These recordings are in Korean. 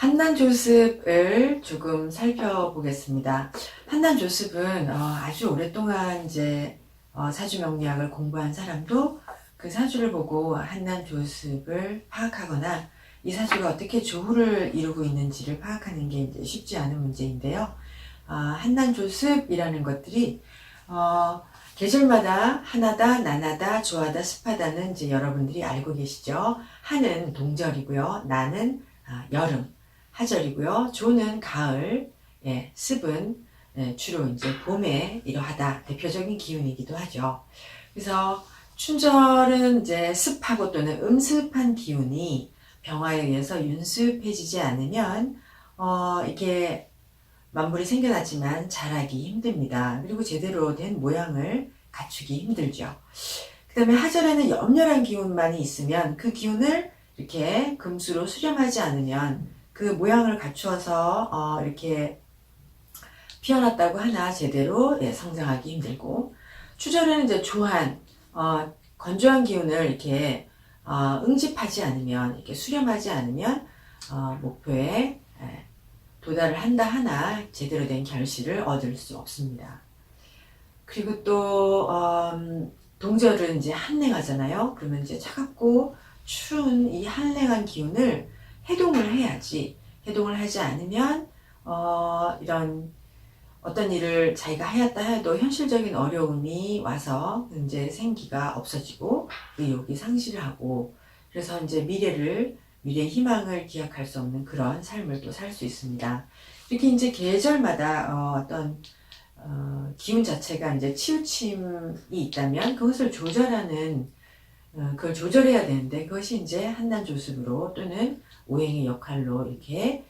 한난조습을 조금 살펴보겠습니다. 한난조습은 아주 오랫동안 이제 사주명리학을 공부한 사람도 그 사주를 보고 한난조습을 파악하거나 이 사주가 어떻게 조후를 이루고 있는지를 파악하는 게 이제 쉽지 않은 문제인데요. 한난조습이라는 것들이 계절마다 하나다, 나나다, 조하다, 습하다는 이제 여러분들이 알고 계시죠. 한은 동절이고요. 나는 여름, 하절이고요. 조는 가을, 습은 주로 이제 봄에 이러하다 대표적인 기운이기도 하죠. 그래서 춘절은 이제 습하고 또는 음습한 기운이 병화에 의해서 윤습해지지 않으면 이게 만물이 생겨났지만 자라기 힘듭니다. 그리고 제대로 된 모양을 갖추기 힘들죠. 그 다음에 하절에는 염렬한 기운만이 있으면 그 기운을 이렇게 금수로 수렴하지 않으면 그 모양을 갖추어서 이렇게 피어났다고 하나 제대로 성장하기 힘들고, 추절에는 이제 조한, 건조한 기운을 이렇게 응집하지 않으면, 이렇게 수렴하지 않으면 목표에 도달을 한다 하나 제대로 된 결실을 얻을 수 없습니다. 그리고 또 동절은 이제 한랭하잖아요. 그러면 이제 차갑고 추운 이 한랭한 기운을 해동을 해야지. 해동을 하지 않으면 이런 어떤 일을 자기가 하였다 해도 현실적인 어려움이 와서 이제 생기가 없어지고 의욕이 상실을 하고, 그래서 이제 미래의 희망을 기약할 수 없는 그런 삶을 또 살 수 있습니다. 이렇게 이제 계절마다 어떤 기운 자체가 이제 치우침이 있다면 그것을 조절하는 그걸 조절해야 되는데, 그것이 이제 한난조습으로 또는 오행의 역할로 이렇게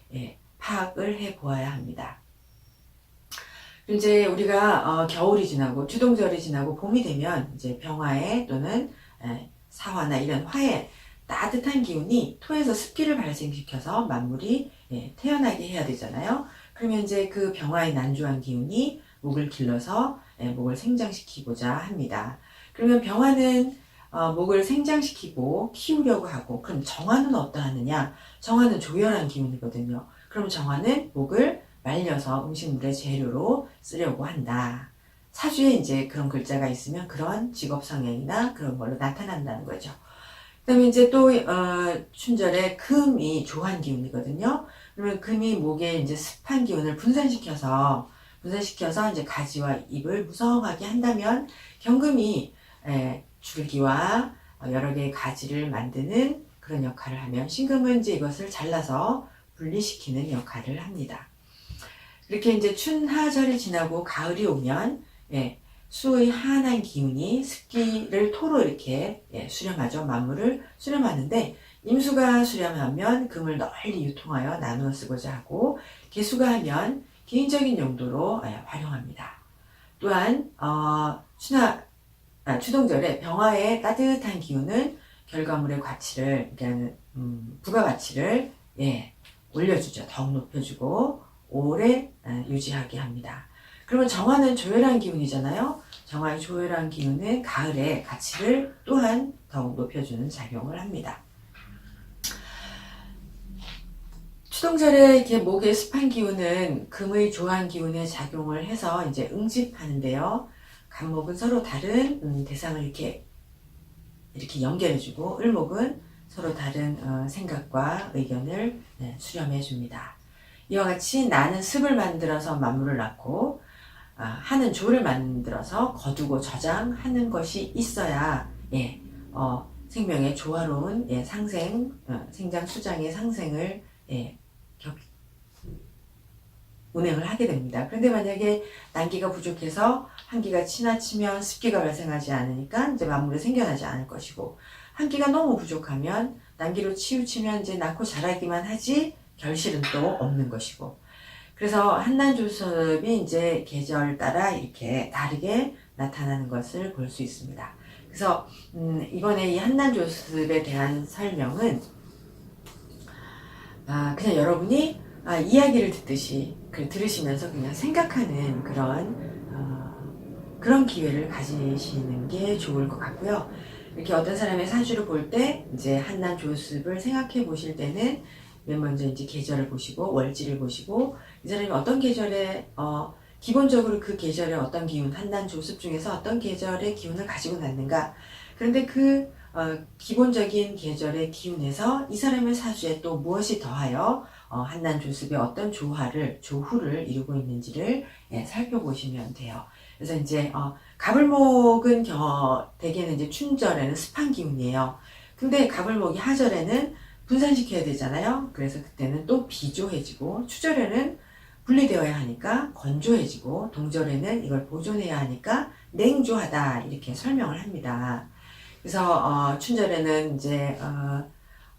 파악을 해 보아야 합니다. 이제 우리가 겨울이 지나고 추동절이 지나고 봄이 되면 이제 병화에 또는 사화나 이런 화에 따뜻한 기운이 토에서 습기를 발생시켜서 만물이 태어나게 해야 되잖아요. 그러면 이제 그 병화의 난조한 기운이 목을 길러서 목을 생장시키고자 합니다. 그러면 병화는 목을 생장시키고 키우려고 하고, 그럼 정화는 어떠하느냐? 정화는 조열한 기운이거든요. 그럼 정화는 목을 말려서 음식물의 재료로 쓰려고 한다. 사주에 이제 그런 글자가 있으면 그런 직업 성향이나 그런 걸로 나타난다는 거죠. 그 다음에 이제 또 춘절에 금이 조한 기운이거든요. 그러면 금이 목에 이제 습한 기운을 분산시켜서 이제 가지와 잎을 무성하게 한다면, 경금이 줄기와 여러 개의 가지를 만드는 그런 역할을 하면, 신금은 이제 이것을 잘라서 분리시키는 역할을 합니다. 이렇게 이제 춘하절이 지나고 가을이 오면 수의 한한 기운이 습기를 토로 이렇게 수렴하죠. 만물을 수렴하는데, 임수가 수렴하면 금을 널리 유통하여 나누어 쓰고자 하고, 계수가 하면 개인적인 용도로 활용합니다. 또한 추동절에 병화의 따뜻한 기운은 결과물의 가치를, 그러니까 부가가치를 올려주죠. 더욱 높여주고 오래 유지하게 합니다. 그러면 정화는 조열한 기운이잖아요. 정화의 조열한 기운은 가을의 가치를 또한 더욱 높여주는 작용을 합니다. 추동절에 이렇게 목의 습한 기운은 금의 조한 기운에 작용을 해서 이제 응집하는데요. 간목은 서로 다른 대상을 이렇게 연결해주고, 을목은 서로 다른 생각과 의견을 수렴해 줍니다. 이와 같이 나는 습을 만들어서 만물을 낳고, 하는 조를 만들어서 거두고 저장하는 것이 있어야 생명의 조화로운 상생, 생장 수장의 상생을 운행을 하게 됩니다. 그런데 만약에 난기가 부족해서 한기가 지나치면 습기가 발생하지 않으니까 이제 만물이 생겨나지 않을 것이고, 한기가 너무 부족하면 난기로 치우치면 이제 낳고 자라기만 하지 결실은 또 없는 것이고, 그래서 한난조습이 이제 계절 따라 이렇게 다르게 나타나는 것을 볼 수 있습니다. 그래서 이번에 이 한난조습에 대한 설명은 그냥 여러분이 이야기를 듣듯이 들으시면서 그냥 생각하는 그런 기회를 가지시는 게 좋을 것 같고요. 이렇게 어떤 사람의 사주를 볼 때 이제 한난조습을 생각해 보실 때는 맨 먼저 이제 계절을 보시고 월지를 보시고 이 사람이 어떤 계절에 기본적으로 그 계절의 어떤 기운, 한난 조습 중에서 어떤 계절의 기운을 가지고 났는가. 그런데 그 기본적인 계절의 기운에서 이 사람의 사주에 또 무엇이 더하여 한난 조습의 어떤 조후를 이루고 있는지를 살펴보시면 돼요. 그래서 이제 가불목은 대개는 이제 춘절에는 습한 기운이에요. 근데 가불목이 하절에는 분산시켜야 되잖아요. 그래서 그때는 또 비조해지고, 추절에는 분리되어야 하니까 건조해지고, 동절에는 이걸 보존해야 하니까 냉조하다, 이렇게 설명을 합니다. 그래서 춘절에는 이제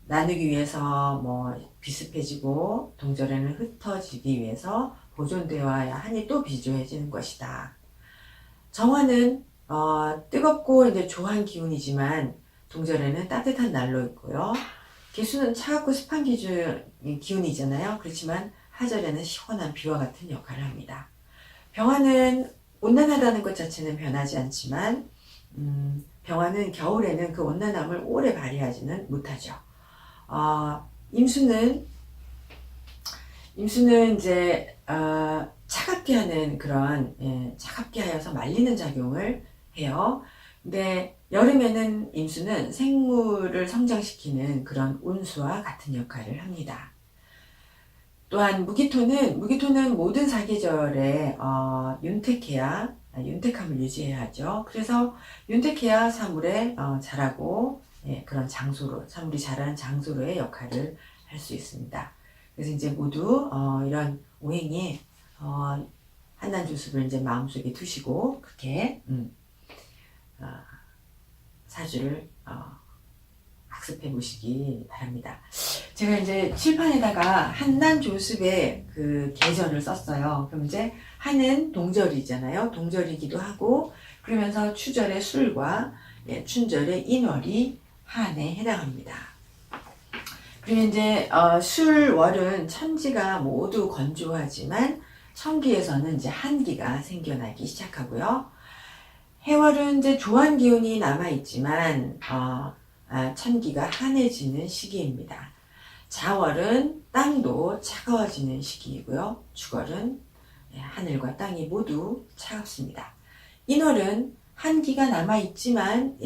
나누기 위해서 뭐 비습해지고, 동절에는 흩어지기 위해서 보존되어야 하니 또 비조해지는 것이다. 정화는 뜨겁고 이제 조한 기운이지만 동절에는 따뜻한 날로 있고요. 개수는 차갑고 습한 기운이잖아요. 그렇지만 하절에는 시원한 비와 같은 역할을 합니다. 병화는 온난하다는 것 자체는 변하지 않지만 병화는 겨울에는 그 온난함을 오래 발휘하지는 못하죠. 임수는 이제 차갑게 하는 그런 차갑게 하여서 말리는 작용을 해요. 근데 여름에는 임수는 생물을 성장시키는 그런 온수와 같은 역할을 합니다. 또한 무기토는 모든 사계절에 윤택함을 유지해야 하죠. 그래서 윤택해야 사물에 자라고 그런 장소로, 사물이 자라는 장소로의 역할을 할 수 있습니다. 그래서 이제 모두 이런 오행에 한난조습을 이제 마음속에 두시고 그렇게 사주를 학습해 보시기 바랍니다. 제가 이제 칠판에다가 한난조습의 그 계절을 썼어요. 그럼 이제 한은 동절이잖아요. 동절이기도 하고 그러면서 추절의 술과 춘절의 인월이 한에 해당합니다. 그리고 이제 술, 월은 천지가 모두 건조하지만 천기에서는 이제 한기가 생겨나기 시작하고요. 해월은 이제 조한 기운이 남아있지만 천기가 한해지는 시기입니다. 자월은 땅도 차가워지는 시기이고요. 죽월은 하늘과 땅이 모두 차갑습니다. 인월은 한기가 남아있지만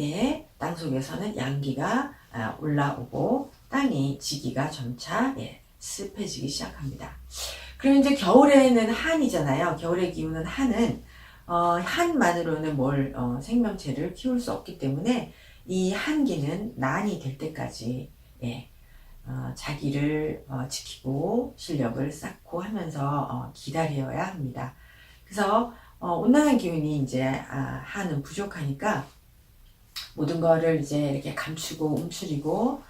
땅속에서는 양기가 올라오고 땅이 지기가 점차 습해지기 시작합니다. 그럼 이제 겨울에는 한이잖아요. 겨울의 기운은 한은 한만으로는 생명체를 키울 수 없기 때문에 이 한기는 난이 될 때까지 자기를 지키고 실력을 쌓고 하면서 기다려야 합니다. 그래서 온난한 기운이 이제 한은 부족하니까 모든 거를 이제 이렇게 감추고 움츠리고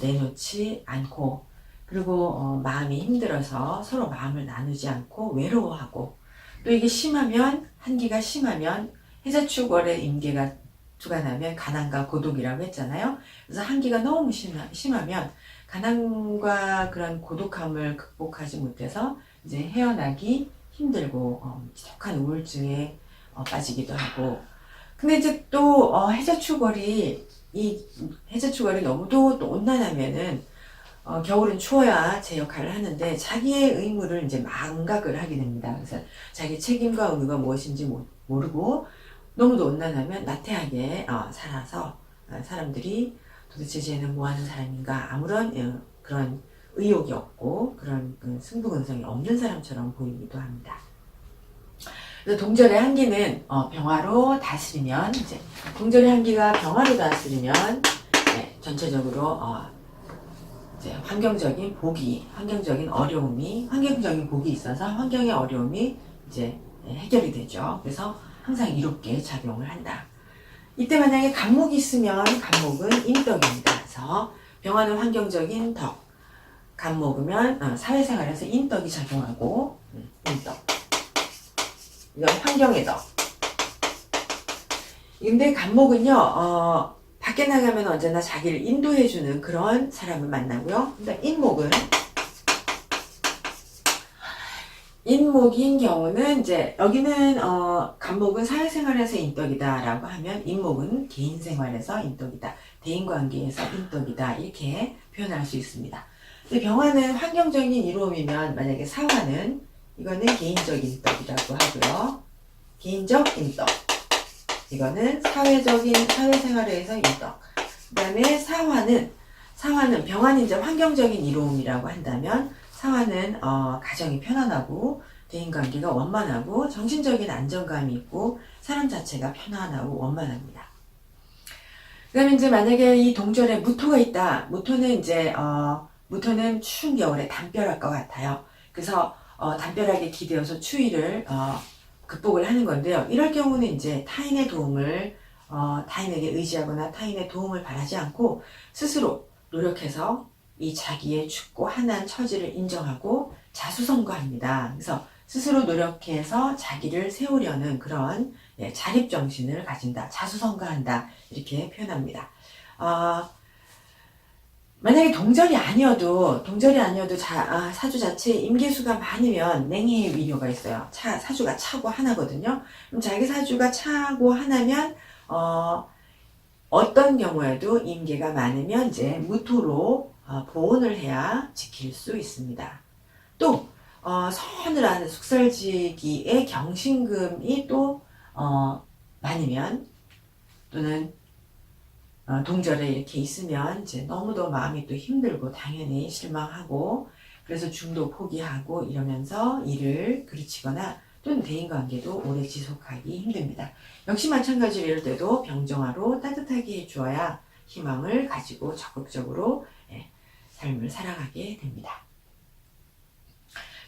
내놓지 않고 그리고 마음이 힘들어서 서로 마음을 나누지 않고 외로워하고 또 이게 심하면 한기가 심하면 해자축월의 임계가 주관하면 가난과 고독이라고 했잖아요. 그래서 한기가 너무 심하면 가난과 그런 고독함을 극복하지 못해서 이제 헤어나기 힘들고 지독한 우울증에 빠지기도 하고 근데 이제 또 해자축월이 너무도 또 온난하면은 겨울은 추워야 제 역할을 하는데 자기의 의무를 이제 망각을 하게 됩니다. 그래서 자기 책임과 의무가 무엇인지 모르고 너무도 온난하면 나태하게 살아서 사람들이 도대체 쟤는 뭐 하는 사람인가 아무런 그런 의욕이 없고 그런 승부근성이 없는 사람처럼 보이기도 합니다. 그래서 동절의 한기는 병화로 다스리면 이제 동절의 한기가 병화로 다스리면 전체적으로 이제 환경적인 복이 환경적인 복이 있어서 환경의 어려움이 이제 해결이 되죠. 그래서 항상 이롭게 작용을 한다. 이때 만약에 간목이 있으면 간목은 인덕입니다. 그래서 병화는 환경적인 덕, 간목이면 사회생활에서 인덕이 작용하고 인덕. 이건 환경의 덕. 근데 간목은요, 밖에 나가면 언제나 자기를 인도해주는 그런 사람을 만나고요. 근데 인목인 경우는 이제 여기는 간목은 사회생활에서 인덕이다라고 하면 인목은 개인생활에서 인덕이다. 대인관계에서 인덕이다. 이렇게 표현할 수 있습니다. 근데 병화는 환경적인 이로움이면 만약에 사화는 이거는 개인적 인덕이라고 하고요. 개인적 인덕. 이거는 사회생활에서 인덕. 그 다음에 사화는 병화는 이제 환경적인 이로움이라고 한다면 사화는 가정이 편안하고 대인관계가 원만하고 정신적인 안정감이 있고 사람 자체가 편안하고 원만합니다. 그 다음에 이제 만약에 이 동절에 무토가 있다. 무토는 추운 겨울에 담벼락 것 같아요. 그래서 담벼락에 기대어서 추위를 극복을 하는 건데요. 이럴 경우는 이제 타인의 도움을 타인에게 의지하거나 타인의 도움을 바라지 않고 스스로 노력해서 이 자기의 춥고 한한 처지를 인정하고 자수성가합니다. 그래서 스스로 노력해서 자기를 세우려는 그런 자립정신을 가진다. 자수성가한다. 이렇게 표현합니다. 만약에 동절이 아니어도 사주 자체에 임계수가 많으면 냉해의 위료가 있어요. 사주가 차고 하나거든요. 그럼 자기 사주가 차고 하나면 어떤 경우에도 임계가 많으면 이제 무토로 보온을 해야 지킬 수 있습니다. 또 서늘한 숙설지기에 경신금이 또 많으면 또는 동절에 이렇게 있으면 이제 너무도 마음이 또 힘들고 당연히 실망하고 그래서 중도 포기하고 이러면서 일을 그르치거나 또는 대인관계도 오래 지속하기 힘듭니다. 역시 마찬가지로 이럴 때도 병정화로 따뜻하게 해주어야 희망을 가지고 적극적으로 삶을 살아가게 됩니다.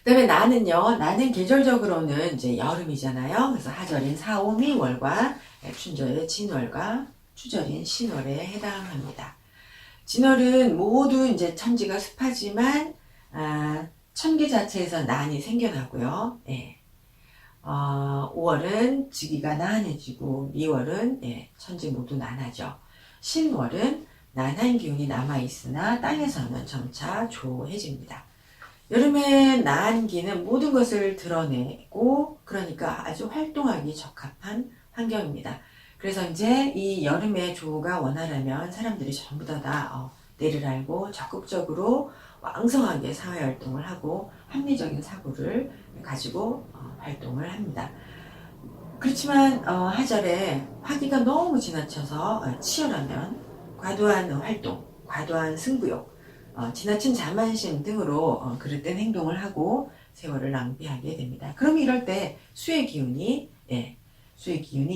그 다음에 나는 계절적으로는 이제 여름이잖아요. 그래서 하절인 사오미 월과 춘절의 진월과 추절인 신월에 해당합니다. 진월은 모두 이제 천지가 습하지만 천기 자체에서 난이 생겨나고요. 5월은 지기가 나한해지고 미월은 천지 모두 난하죠. 신월은 난한 기운이 남아있으나 땅에서는 점차 조해집니다. 여름에 나한기는 모든 것을 드러내고 그러니까 아주 활동하기 적합한 환경입니다. 그래서 이제 이 여름의 조우가 원활하면 사람들이 전부 다 때를 알고 적극적으로 왕성하게 사회활동을 하고 합리적인 사고를 가지고 활동을 합니다. 그렇지만 하절에 화기가 너무 지나쳐서 치열하면 과도한 활동, 과도한 승부욕, 지나친 자만심 등으로 그릇된 행동을 하고 세월을 낭비하게 됩니다. 그럼 이럴 때 수의 기운이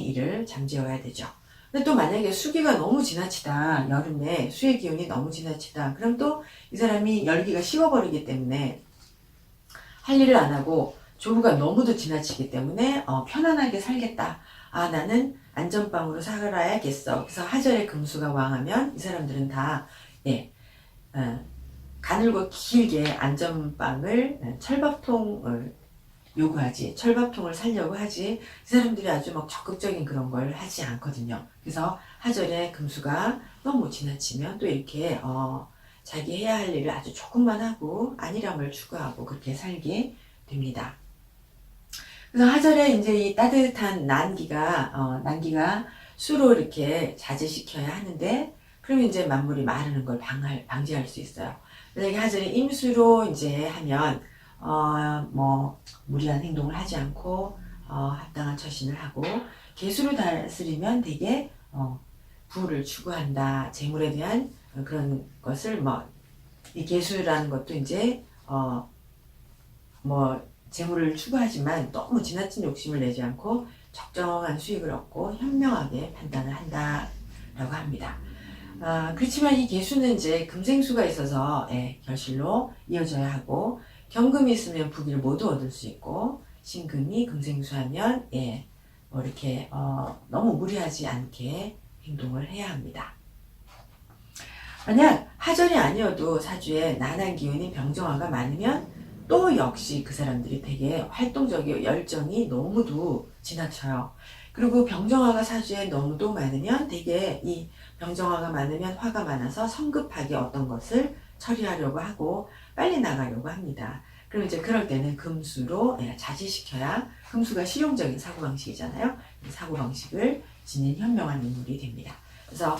이를 잠재워야 되죠. 근데 또 만약에 수기가 너무 지나치다, 여름에 수의 기운이 너무 지나치다, 그럼 또 이 사람이 열기가 식어버리기 때문에 할 일을 안 하고 조우가 너무도 지나치기 때문에 편안하게 살겠다. 나는 안전빵으로 살아야겠어. 그래서 하절에 금수가 왕하면 이 사람들은 다 가늘고 길게 안전빵을 철밥통을 철밥통을 살려고 하지 이 사람들이 아주 막 적극적인 그런 걸 하지 않거든요. 그래서 하절에 금수가 너무 지나치면 또 이렇게 자기 해야 할 일을 아주 조금만 하고 안일함을 추구하고 그렇게 살게 됩니다. 그래서 하절에 이제 이 따뜻한 난기가 수로 이렇게 자제시켜야 하는데 그러면 이제 만물이 마르는 걸 방지할 수 있어요. 만약에 하절에 임수로 이제 하면 무리한 행동을 하지 않고 합당한 처신을 하고 계수로 다스리면 되게 부를 추구한다. 재물에 대한 그런 것을 이 계수라는 것도 이제 재물을 추구하지만 너무 지나친 욕심을 내지 않고 적정한 수익을 얻고 현명하게 판단을 한다라고 합니다. 그렇지만 이 계수는 이제 금생수가 있어서 결실로 이어져야 하고 경금이 있으면 부귀를 모두 얻을 수 있고 신금이 금생수하면 이렇게 너무 무리하지 않게 행동을 해야 합니다. 만약 하절이 아니어도 사주에 난한 기운인 병정화가 많으면 또 역시 그 사람들이 되게 활동적이고 열정이 너무도 지나쳐요. 그리고 병정화가 사주에 너무도 많으면 되게 이 병정화가 많으면 화가 많아서 성급하게 어떤 것을 처리하려고 하고 빨리 나가려고 합니다. 그럼 이제 그럴 때는 금수로 자제시켜야 금수가 실용적인 사고방식이잖아요. 사고방식을 지닌 현명한 인물이 됩니다. 그래서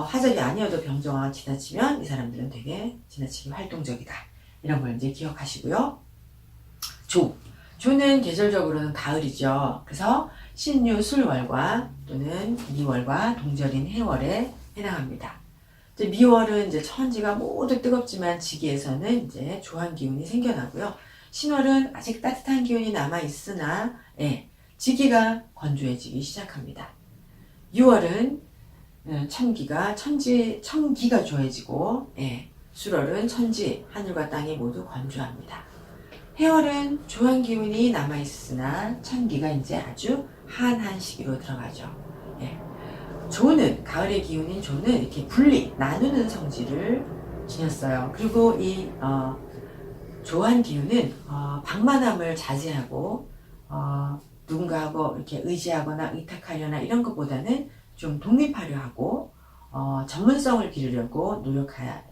화절이 아니어도 병정화가 지나치면 이 사람들은 되게 지나치게 활동적이다. 이런 걸 이제 기억하시고요. 조는 계절적으로는 가을이죠. 그래서 신유 술월과 또는 미월과 동절인 해월에 해당합니다. 이제 미월은 이제 천지가 모두 뜨겁지만 지기에서는 이제 조한 기운이 생겨나고요. 신월은 아직 따뜻한 기운이 남아 있으나 지기가 건조해지기 시작합니다. 6월은 천기가 조해지고 술월은 천지, 하늘과 땅이 모두 건조합니다. 해월은 조한 기운이 남아있으나 천기가 이제 아주 한한 시기로 들어가죠. 조는, 가을의 기운인 조는 이렇게 나누는 성질을 지녔어요. 그리고 이 조한 기운은 방만함을 자제하고 누군가하고 이렇게 의지하거나 의탁하려나 이런 것보다는 좀 독립하려 하고 전문성을 기르려고 노력하는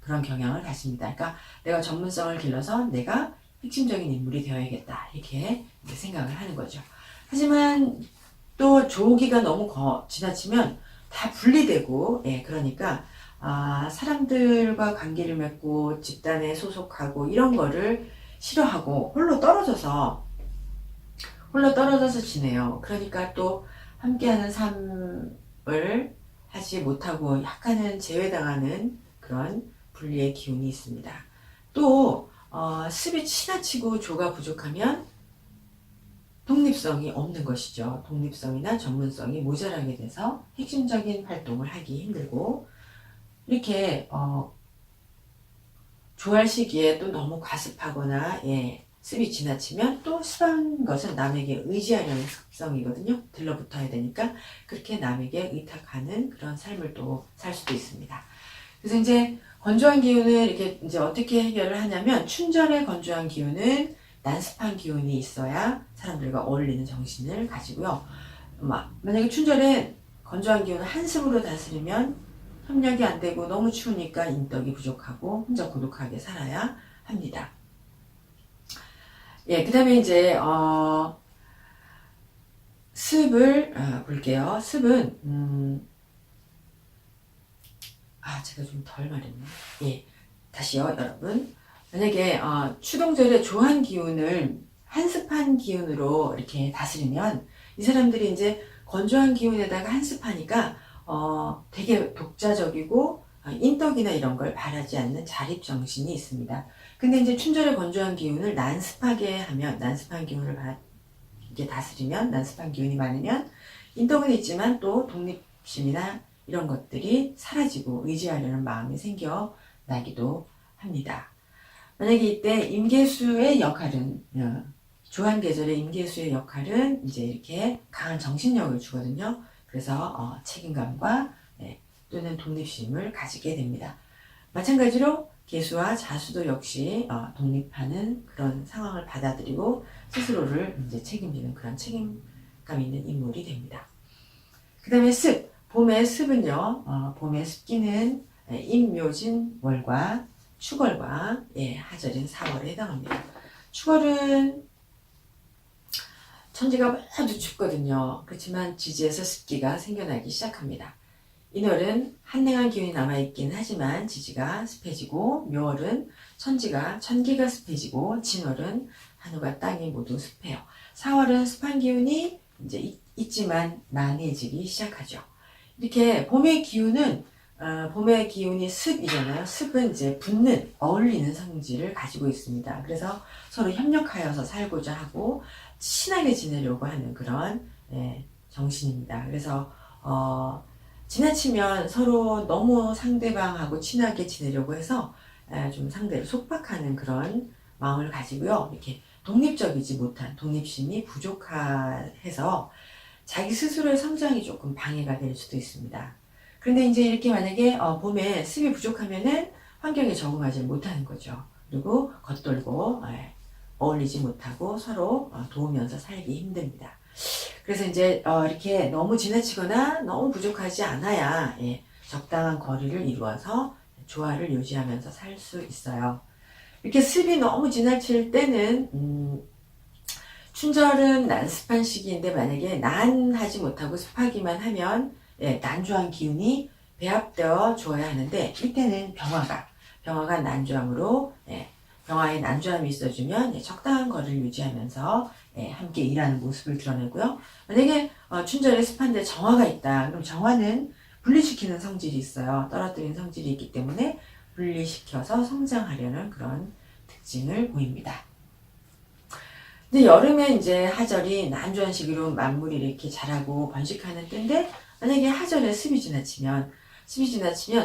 그런 경향을 가집니다. 그러니까 내가 전문성을 길러서 내가 핵심적인 인물이 되어야겠다 이렇게 생각을 하는 거죠. 하지만 또 조기가 너무 지나치면 다 분리되고 그러니까 사람들과 관계를 맺고 집단에 소속하고 이런 거를 싫어하고 홀로 떨어져서 지내요. 그러니까 또 함께하는 삶을 하지 못하고 약간은 제외당하는 그런 분리의 기운이 있습니다. 또 습이 지나치고 조가 부족하면 독립성이 없는 것이죠. 독립성이나 전문성이 모자라게 돼서 핵심적인 활동을 하기 힘들고 이렇게 조할 시기에 또 너무 과습하거나 습이 지나치면 또 습한 것은 남에게 의지하려는 습성이거든요. 들러붙어야 되니까 그렇게 남에게 의탁하는 그런 삶을 또 살 수도 있습니다. 그래서 이제 건조한 기운을 이렇게 이제 어떻게 해결을 하냐면 춘절의 건조한 기운은 난습한 기운이 있어야 사람들과 어울리는 정신을 가지고요. 만약에 춘절에 건조한 기운을 한습으로 다스리면 협력이 안 되고 너무 추우니까 인덕이 부족하고 혼자 고독하게 살아야 합니다. 그 다음에 이제 습을 볼게요. 습은 제가 좀 덜 말했네. 다시요, 여러분. 만약에 추동절에 조한 기운을 한습한 기운으로 이렇게 다스리면 이 사람들이 이제 건조한 기운에다가 한습하니까 되게 독자적이고 인덕이나 이런 걸 바라지 않는 자립정신이 있습니다. 근데 이제 춘절에 건조한 기운을 난습하게 하면, 난습한 기운을 이렇게 다스리면, 난습한 기운이 많으면 인덕은 있지만 또 독립심이나 이런 것들이 사라지고 의지하려는 마음이 생겨나기도 합니다. 만약에 이때 임계수의 역할은 조한 계절의 임계수의 역할은 이제 이렇게 강한 정신력을 주거든요. 그래서 책임감과 또는 독립심을 가지게 됩니다. 마찬가지로 계수와 자수도 역시 독립하는 그런 상황을 받아들이고 스스로를 이제 책임지는 그런 책임감 있는 인물이 됩니다. 그 다음에 습, 봄의 습은요, 봄의 습기는 임묘진 월과 축월과 하절인 4월에 해당합니다. 축월은 천지가 모두 춥거든요. 그렇지만 지지에서 습기가 생겨나기 시작합니다. 인월은 한랭한 기운이 남아있긴 하지만 지지가 습해지고 묘월은 천기가 습해지고 진월은 하늘과 땅이 모두 습해요. 4월은 습한 기운이 이제 있지만 난해지기 시작하죠. 이렇게 봄의 기운이 습이잖아요. 습은 이제 어울리는 성질을 가지고 있습니다. 그래서 서로 협력하여서 살고자 하고 친하게 지내려고 하는 그런 정신입니다. 그래서 지나치면 서로 너무 상대방하고 친하게 지내려고 해서 좀 상대를 속박하는 그런 마음을 가지고요. 이렇게 독립적이지 못한 독립심이 부족해서 자기 스스로의 성장이 조금 방해가 될 수도 있습니다. 그런데 이제 이렇게 만약에 봄에 습이 부족하면은 환경에 적응하지 못하는 거죠. 그리고 겉돌고 어울리지 못하고 서로 도우면서 살기 힘듭니다. 그래서 이제 이렇게 너무 지나치거나 너무 부족하지 않아야 적당한 거리를 이루어서 조화를 유지하면서 살 수 있어요. 이렇게 습이 너무 지나칠 때는 춘절은 난습한 시기인데 만약에 난하지 못하고 습하기만 하면 난조한 기운이 배합되어 주어야 하는데 이때는 병화가 난조함으로 병화에 난조함이 있어주면 적당한 거리를 유지하면서 함께 일하는 모습을 드러내고요. 만약에 춘절에 습한데 정화가 있다. 그럼 정화는 분리시키는 성질이 있어요. 떨어뜨리는 성질이 있기 때문에 분리시켜서 성장하려는 그런 특징을 보입니다. 근데 여름에 이제 하절이 난조한 시기로 만물이 이렇게 자라고 번식하는 때인데 만약에 하절에 습이 지나치면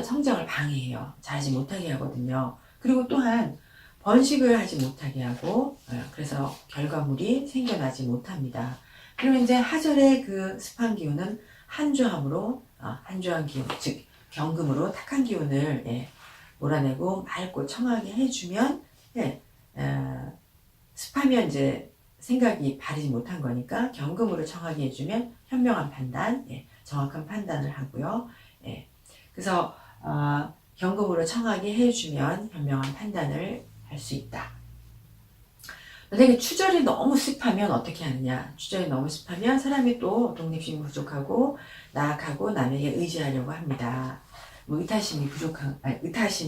성장을 방해해요. 자라지 못하게 하거든요. 그리고 또한 번식을 하지 못하게 하고 그래서 결과물이 생겨나지 못합니다. 그러면 이제 하절의 그 습한 기운은 한조함으로 한조한 기운 즉 경금으로 탁한 기운을 몰아내고 맑고 청하게 해주면 습하면 이제 생각이 바르지 못한 거니까 경금으로 청하게 해주면 현명한 판단, 정확한 판단을 하고요. 그래서 경금으로 청하게 해주면 현명한 판단을 할 수 있다. 만약에 추절이 너무 습하면 어떻게 하느냐? 추절이 너무 습하면 사람이 또 독립심이 부족하고 나약하고 남에게 의지하려고 합니다. 뭐 의타심이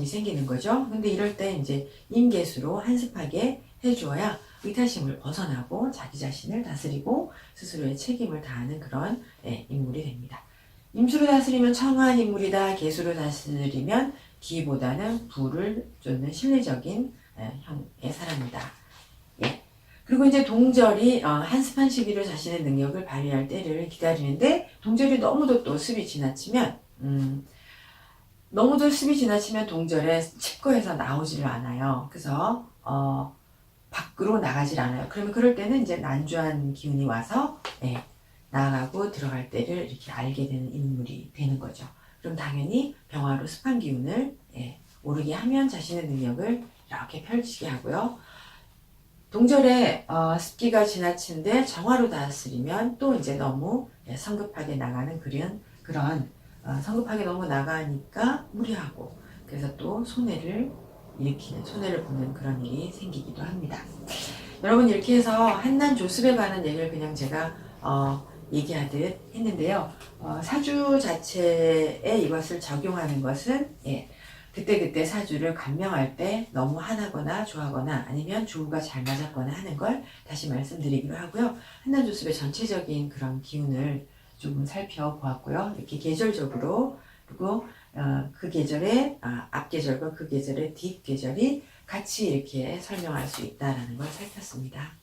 생기는 거죠. 근데 이럴 때 이제 임계수로 한습하게 해주어야 의타심을 벗어나고 자기 자신을 다스리고 스스로의 책임을 다하는 그런 인물이 됩니다. 임수로 다스리면 청아한 인물이다. 계수로 다스리면 기보다는 부를 쫓는 실리적인 형의 사람이다. 그리고 이제 동절이 한습한 시기로 자신의 능력을 발휘할 때를 기다리는데 동절이 너무도 또 습이 지나치면 동절에 칩거해서 나오지를 않아요. 그래서 밖으로 나가질 않아요. 그러면 그럴 때는 이제 난조한 기운이 와서 나아가고 들어갈 때를 이렇게 알게 되는 인물이 되는 거죠. 그럼 당연히 병화로 습한 기운을 오르게 하면 자신의 능력을 이렇게 펼치게 하고요. 동절에 습기가 지나친데 정화로 다스리면 또 이제 너무 성급하게 나가는 그런 성급하게 너무 나가니까 무리하고 그래서 또 손해를 보는 그런 일이 생기기도 합니다. 여러분 이렇게 해서 한난 조습에 관한 얘기를 그냥 제가 얘기하듯 했는데요. 사주 자체에 이것을 적용하는 것은 그때그때 사주를 감명할 때 너무 하나거나 좋아하거나 아니면 조우가 잘 맞았거나 하는 걸 다시 말씀드리기로 하고요. 한난조습의 전체적인 그런 기운을 조금 살펴보았고요. 이렇게 계절적으로 그리고 그 계절의 앞 계절과 그 계절의 뒷 계절이 같이 이렇게 설명할 수 있다라는 걸 살폈습니다.